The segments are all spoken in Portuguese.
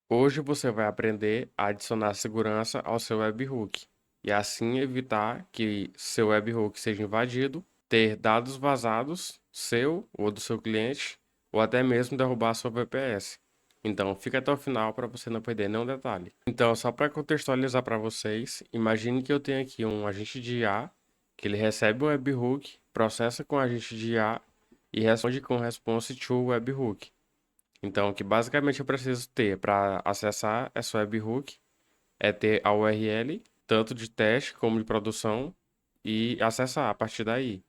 Hoje você vai aprender a adicionar segurança ao seu webhook e assim evitar que seu webhook seja invadido, ter dados vazados seu ou do seu cliente ou até mesmo derrubar sua VPS. Então, fica até o final para você não perder nenhum detalhe. Então, só para contextualizar para vocês, imagine que eu tenho aqui um agente de IA que ele recebe um webhook, processa com o agente de IA e responde com response to webhook. Então, o que basicamente eu preciso ter para acessar essa webhook é ter a URL, tanto de teste como de produção, e acessar a partir daí.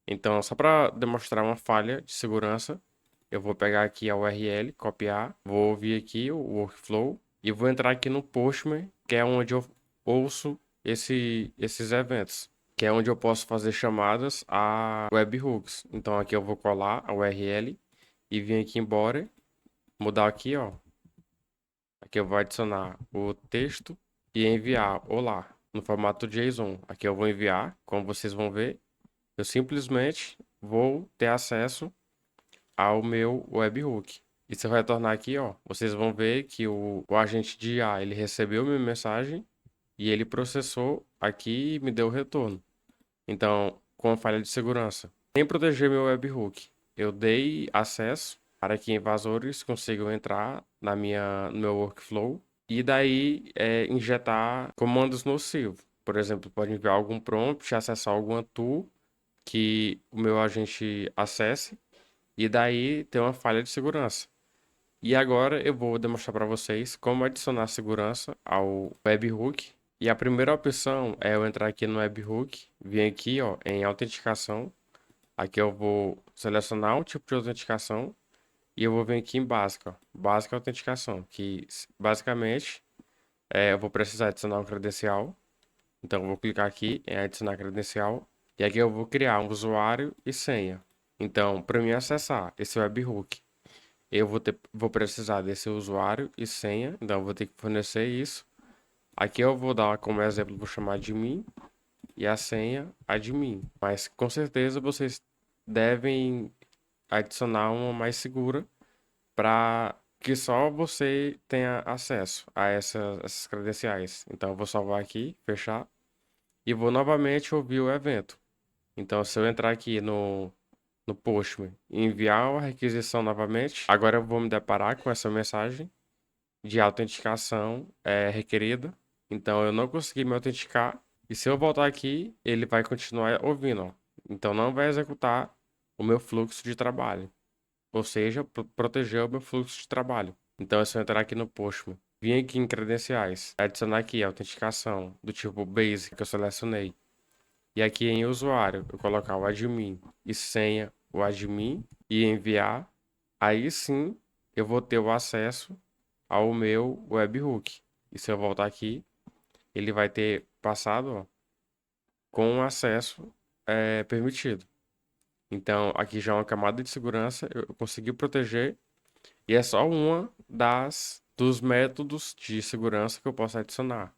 Então, só para demonstrar uma falha de segurança, eu vou pegar aqui a URL, copiar, vou ouvir aqui o workflow e vou entrar aqui no Postman, que é onde eu ouço esses eventos, que é onde eu posso fazer chamadas a webhooks. Então, aqui eu vou colar a URL e vir aqui embora, mudar aqui, ó. Aqui eu vou adicionar o texto e enviar olá no formato JSON. Aqui eu vou enviar, como vocês vão ver, eu simplesmente vou ter acesso ao meu webhook. E se eu retornar aqui, ó, vocês vão ver que o agente de IA, ele recebeu minha mensagem e ele processou aqui e me deu o retorno. Então, com a falha de segurança, sem proteger meu webhook, eu dei acesso para que invasores consigam entrar no meu workflow e daí injetar comandos nocivos. Por exemplo, pode enviar algum prompt, acessar alguma tool que o meu agente acesse e daí ter uma falha de segurança. E agora eu vou demonstrar para vocês como adicionar segurança ao webhook. E a primeira opção é eu entrar aqui no webhook, vir aqui, ó, em autenticação. Aqui eu vou selecionar um tipo de autenticação e eu vou vir aqui em básica, ó, básica autenticação, que basicamente eu vou precisar adicionar um credencial. Então eu vou clicar aqui em adicionar credencial e aqui eu vou criar um usuário e senha. Então, para mim acessar esse webhook, vou precisar desse usuário e senha, então eu vou ter que fornecer isso. Aqui eu vou dar como exemplo, vou chamar de mim e a senha admin. Mas com certeza vocês devem adicionar uma mais segura para que só você tenha acesso a essas credenciais. Então eu vou salvar aqui, fechar e vou novamente ouvir o evento. Então se eu entrar aqui no Postman e enviar a requisição novamente, agora eu vou me deparar com essa mensagem de autenticação requerida. Então eu não consegui me autenticar. E se eu voltar aqui, ele vai continuar ouvindo, ó. Então não vai executar o meu fluxo de trabalho. Ou seja, proteger o meu fluxo de trabalho. Então é só entrar aqui no Postman. Vim aqui em credenciais, adicionar aqui a autenticação do tipo Basic que eu selecionei. E aqui em usuário, eu colocar o admin e senha o admin e enviar. Aí sim eu vou ter o acesso ao meu webhook. E se eu voltar aqui, ele vai ter passado, ó, com acesso permitido. Então, aqui já é uma camada de segurança, eu consegui proteger e é só uma dos métodos de segurança que eu posso adicionar.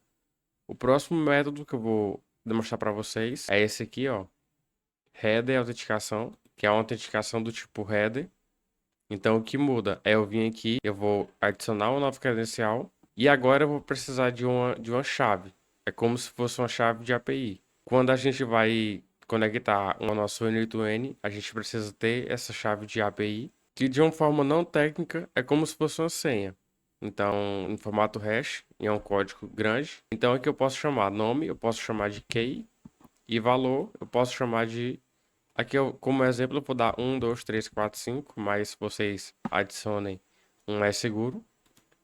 O próximo método que eu vou demonstrar para vocês é esse aqui, ó, header autenticação, que é uma autenticação do tipo header. Então, o que muda é eu vir aqui, eu vou adicionar uma nova credencial e agora eu vou precisar de uma chave. É como se fosse uma chave de API. Quando a gente vai conectar o nosso N8N, a gente precisa ter essa chave de API, que de uma forma não técnica é como se fosse uma senha. Então, em formato hash, e é um código grande. Então, aqui eu posso chamar nome, eu posso chamar de key, e valor, eu posso chamar de. Aqui, como exemplo, eu vou dar 1, 2, 3, 4, 5, mas vocês adicionem um mais seguro.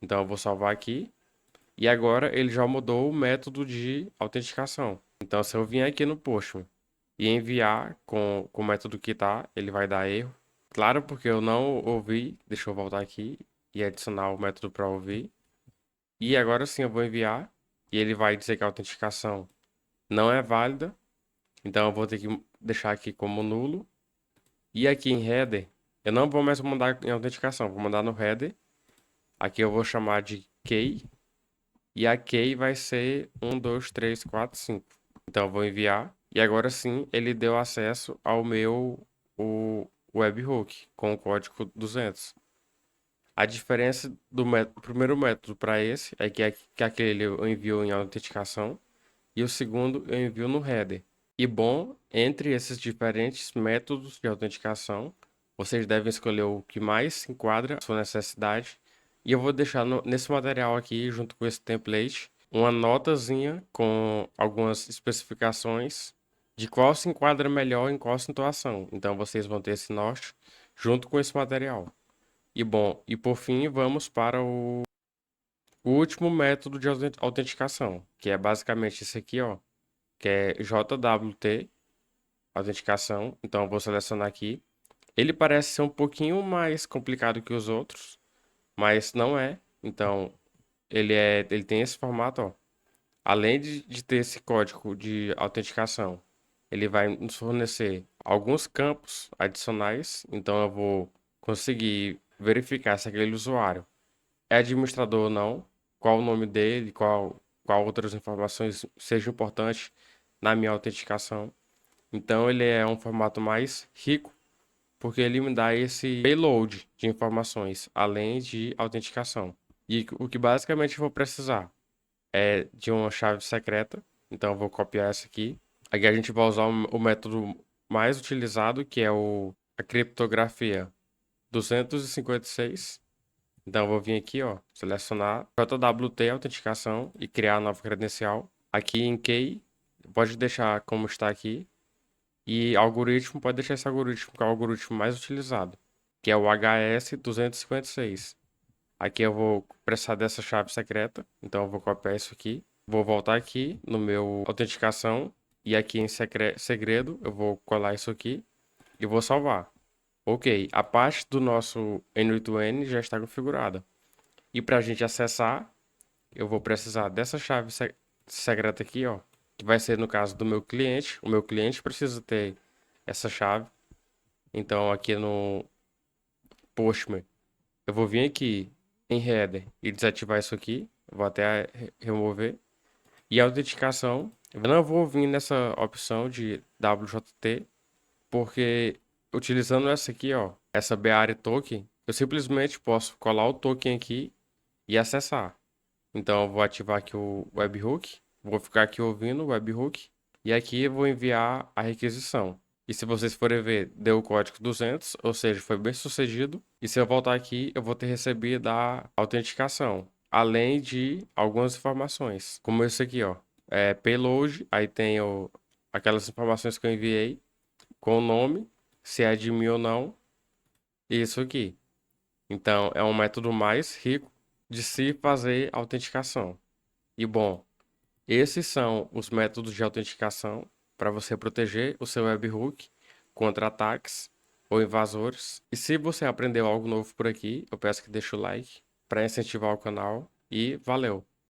Então, eu vou salvar aqui. E agora ele já mudou o método de autenticação. Então, se eu vier aqui no Postman e enviar com o método que tá, ele vai dar erro. Claro, porque eu não ouvi. Deixa eu voltar aqui e adicionar o método para ouvir. E agora sim eu vou enviar. E ele vai dizer que a autenticação não é válida. Então eu vou ter que deixar aqui como nulo. E aqui em header, eu não vou mais mandar em autenticação, vou mandar no header. Aqui eu vou chamar de key. E a key vai ser 1, 2, 3, 4, 5. Então eu vou enviar. E agora sim ele deu acesso ao meu o webhook com o código 200. A diferença do primeiro método para esse é que aquele eu envio em autenticação e o segundo eu envio no header. E bom, entre esses diferentes métodos de autenticação, vocês devem escolher o que mais se enquadra à sua necessidade. E eu vou deixar nesse material aqui, junto com esse template, uma notazinha com algumas especificações de qual se enquadra melhor em qual situação. Então vocês vão ter esse norte junto com esse material. E bom, e por fim, vamos para o último método de autenticação, que é basicamente esse aqui, ó, que é JWT, autenticação. Então eu vou selecionar aqui. Ele parece ser um pouquinho mais complicado que os outros, mas não é. Então ele tem esse formato, ó. Além de ter esse código de autenticação, ele vai nos fornecer alguns campos adicionais. Então eu vou conseguir verificar se aquele usuário é administrador ou não, qual o nome dele, qual outras informações sejam importantes na minha autenticação. Então ele é um formato mais rico, porque ele me dá esse payload de informações, além de autenticação. E o que basicamente eu vou precisar é de uma chave secreta. Então eu vou copiar essa aqui. Aqui a gente vai usar o método mais utilizado, que é a criptografia 256. Então, eu vou vir aqui, ó, selecionar JWT autenticação e criar a nova credencial. Aqui em Key, pode deixar como está aqui. E algoritmo, pode deixar esse algoritmo, que é o algoritmo mais utilizado, que é o HS 256. Aqui eu vou precisar dessa chave secreta, então eu vou copiar isso aqui. Vou voltar aqui no meu autenticação e aqui em segredo eu vou colar isso aqui e vou salvar. Ok, a parte do nosso N8N já está configurada. E para a gente acessar, eu vou precisar dessa chave secreta aqui, ó, que vai ser no caso do meu cliente. O meu cliente precisa ter essa chave. Então, aqui no Postman, eu vou vir aqui em header e desativar isso aqui. Eu vou até remover. E a autenticação, eu não vou vir nessa opção de WJT, porque utilizando essa aqui, ó, essa Bearer Token, eu simplesmente posso colar o token aqui e acessar. Então eu vou ativar aqui o webhook, vou ficar aqui ouvindo o webhook e aqui eu vou enviar a requisição. E se vocês forem ver, deu o código 200, ou seja, foi bem sucedido. E se eu voltar aqui, eu vou ter recebido a autenticação, além de algumas informações, como esse aqui, ó, payload, aí tem aquelas informações que eu enviei com o nome, se é de mim ou não, e isso aqui. Então é um método mais rico de se fazer autenticação. E bom, esses são os métodos de autenticação para você proteger o seu webhook contra ataques ou invasores. E se você aprendeu algo novo por aqui, eu peço que deixe o like para incentivar o canal e valeu!